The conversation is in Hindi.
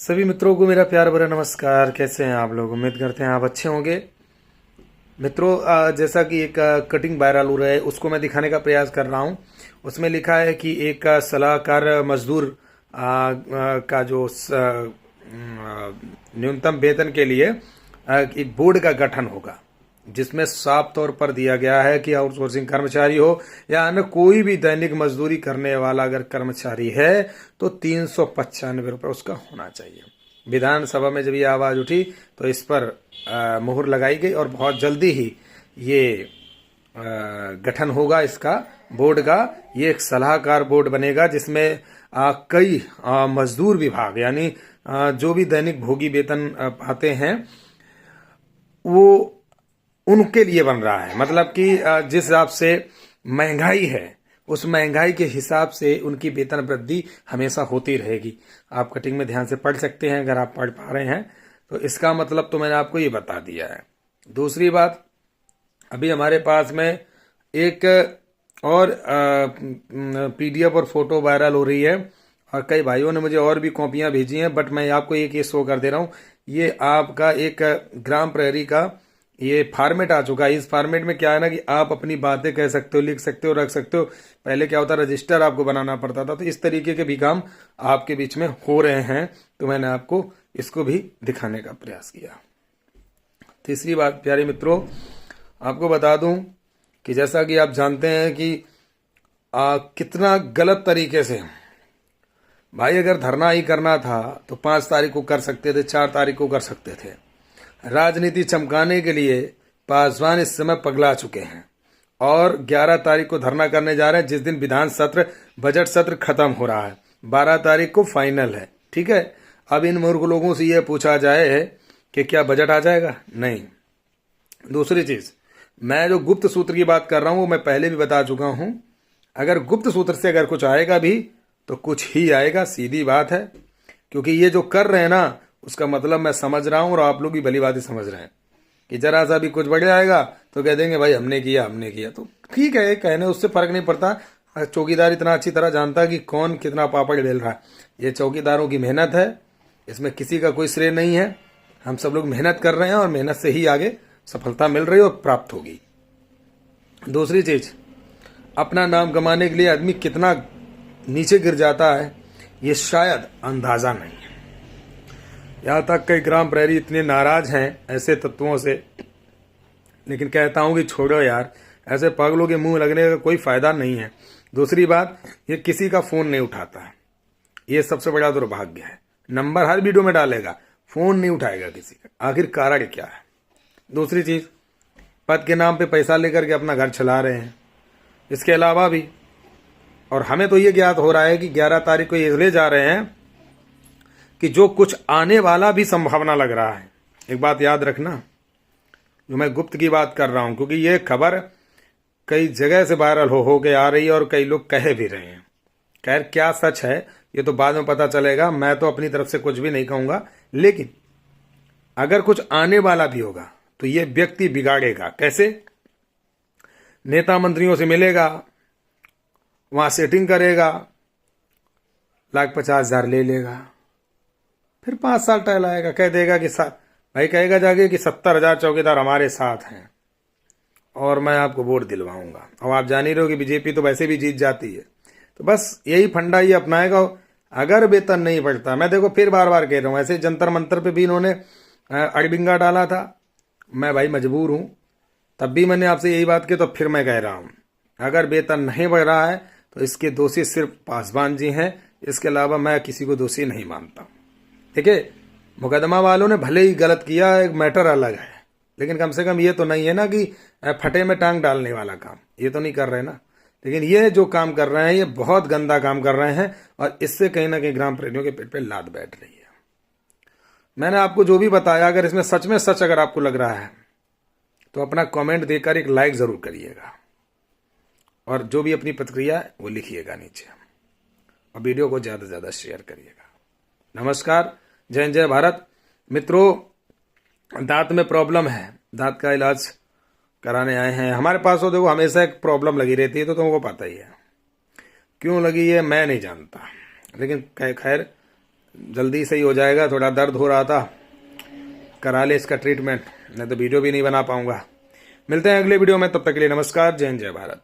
सभी मित्रों को मेरा प्यार भरा नमस्कार। कैसे हैं आप लोग? उम्मीद करते हैं आप अच्छे होंगे। मित्रों, जैसा कि एक कटिंग वायरल हो रहा है उसको मैं दिखाने का प्रयास कर रहा हूं। उसमें लिखा है कि एक सलाहकार मजदूर का जो न्यूनतम वेतन के लिए एक बोर्ड का गठन होगा, जिसमें साफ तौर पर दिया गया है कि आउटसोर्सिंग कर्मचारी हो या अन्य कोई भी दैनिक मजदूरी करने वाला अगर कर्मचारी है तो 395 रुपये उसका होना चाहिए। विधानसभा में जब ये आवाज उठी तो इस पर मुहर लगाई गई और बहुत जल्दी ही ये गठन होगा इसका बोर्ड का। ये एक सलाहकार बोर्ड बनेगा जिसमें कई मजदूर विभाग यानी जो भी दैनिक भोगी वेतन पाते हैं वो उनके लिए बन रहा है। मतलब कि जिस हिसाब से महंगाई है उस महंगाई के हिसाब से उनकी वेतन वृद्धि हमेशा होती रहेगी। आप कटिंग में ध्यान से पढ़ सकते हैं अगर आप पढ़ पा रहे हैं तो। इसका मतलब तो मैंने आपको ये बता दिया है। दूसरी बात, अभी हमारे पास में एक और पीडीएफ और फोटो वायरल हो रही है और कई भाइयों ने मुझे और भी कॉपियां भेजी हैं, बट मैं आपको एक ये शो कर दे रहा हूं। ये आपका एक ग्राम प्रहरी का ये फॉर्मेट आ चुका है। इस फॉर्मेट में क्या है ना कि आप अपनी बातें कह सकते हो, लिख सकते हो, रख सकते हो। पहले क्या होता, रजिस्टर आपको बनाना पड़ता था। तो इस तरीके के भी काम आपके बीच में हो रहे हैं, तो मैंने आपको इसको भी दिखाने का प्रयास किया। तीसरी बात प्यारे मित्रों, आपको बता दूं कि जैसा कि आप जानते हैं कि कितना गलत तरीके से भाई अगर धरना ही करना था तो 5 तारीख को कर सकते थे, 4 तारीख को कर सकते थे। राजनीति चमकाने के लिए पासवान इस समय पगला चुके हैं और 11 तारीख को धरना करने जा रहे हैं, जिस दिन विधान सत्र बजट सत्र खत्म हो रहा है। 12 तारीख को फाइनल है, ठीक है। अब इन मूर्ख लोगों से यह पूछा जाए कि क्या बजट आ जाएगा? नहीं। दूसरी चीज, मैं जो गुप्त सूत्र की बात कर रहा हूं वो मैं पहले भी बता चुका हूं। अगर गुप्त सूत्र से अगर कुछ आएगा भी तो कुछ ही आएगा, सीधी बात है। क्योंकि ये जो कर रहे हैं ना उसका मतलब मैं समझ रहा हूं और आप लोग भी भली बात समझ रहे हैं कि जरा सा भी कुछ बढ़ जाएगा तो कह देंगे भाई हमने किया। तो ठीक है, कहने उससे फर्क नहीं पड़ता। चौकीदार इतना अच्छी तरह जानता है कि कौन कितना पापड़ बेल रहा है। ये चौकीदारों की मेहनत है, इसमें किसी का कोई श्रेय नहीं है। हम सब लोग मेहनत कर रहे हैं और मेहनत से ही आगे सफलता मिल रही है और प्राप्त होगी। दूसरी चीज, अपना नाम कमाने के लिए आदमी कितना नीचे गिर जाता है ये शायद अंदाजा नहीं है। यहां तक कई ग्राम प्रहरी इतने नाराज हैं ऐसे तत्वों से, लेकिन कहता हूं कि छोड़ो यार, ऐसे पागलों के मुंह लगने का कोई फायदा नहीं है। दूसरी बात, ये किसी का फोन नहीं उठाता है, ये सबसे बड़ा दुर्भाग्य है। नंबर हर वीडियो में डालेगा, फोन नहीं उठाएगा किसी का। आखिर कारण क्या है? दूसरी चीज, पद के नाम पे पैसा लेकर के अपना घर चला रहे हैं। इसके अलावा भी, और हमें तो ये ज्ञात हो रहा है कि 11 तारीख को ये ले जा रहे हैं कि जो कुछ आने वाला भी संभावना लग रहा है। एक बात याद रखना, जो मैं गुप्त की बात कर रहा हूं, क्योंकि ये खबर कई जगह से वायरल हो के आ रही है और कई लोग कह भी रहे हैं। खैर क्या सच है ये तो बाद में पता चलेगा। मैं तो अपनी तरफ से कुछ भी नहीं कहूंगा, लेकिन अगर कुछ आने वाला भी होगा तो ये व्यक्ति बिगाड़ेगा। कैसे? नेता मंत्रियों से मिलेगा, वहां सेटिंग करेगा, 1,50,000 ले लेगा, फिर 5 साल टहलाएगा, कह देगा कि भाई कहेगा जाके कि 70,000 चौकीदार हमारे साथ हैं और मैं आपको वोट दिलवाऊंगा। और आप जान ही रहे हो कि बीजेपी तो वैसे भी जीत जाती है। तो बस यही फंडा ये अपनाएगा। अगर वेतन नहीं बढ़ता, मैं देखो फिर बार बार कह रहा हूं, ऐसे जंतर मंतर पे भी इन्होंने अड़बिंगा डाला था। मैं भाई मजबूर हूं, तब भी मैंने आपसे यही बात की, तो फिर मैं कह रहा हूं अगर वेतन नहीं बढ़ रहा है तो इसके दोषी सिर्फ पासवान जी हैं। इसके अलावा मैं किसी को दोषी नहीं मानता। देखिए, मुकदमा वालों ने भले ही गलत किया, एक मैटर अलग है, लेकिन कम से कम ये तो नहीं है ना कि फटे में टांग डालने वाला काम, ये तो नहीं कर रहे ना। लेकिन ये जो काम कर रहे हैं ये बहुत गंदा काम कर रहे हैं और इससे कहीं ना कहीं ग्राम प्रहरियों के पेट पे लात बैठ रही है। मैंने आपको जो भी बताया, अगर इसमें सच में सच अगर आपको लग रहा है तो अपना कमेंट देकर एक लाइक जरूर करिएगा और जो भी अपनी प्रतिक्रिया है वो लिखिएगा नीचे, और वीडियो को ज्यादा से ज्यादा शेयर करिएगा। नमस्कार, जय हिंद, जय भारत। मित्रों, दांत में प्रॉब्लम है, दांत का इलाज कराने आए हैं हमारे पास। तो देखो हमेशा एक प्रॉब्लम लगी रहती है, तो तुमको पता ही है क्यों लगी है, मैं नहीं जानता, लेकिन खैर जल्दी सही हो जाएगा। थोड़ा दर्द हो रहा था, करा ले इसका ट्रीटमेंट, नहीं तो वीडियो भी नहीं बना पाऊंगा। मिलते हैं अगले वीडियो में, तब तक के लिए नमस्कार। जय हिंद, जय भारत।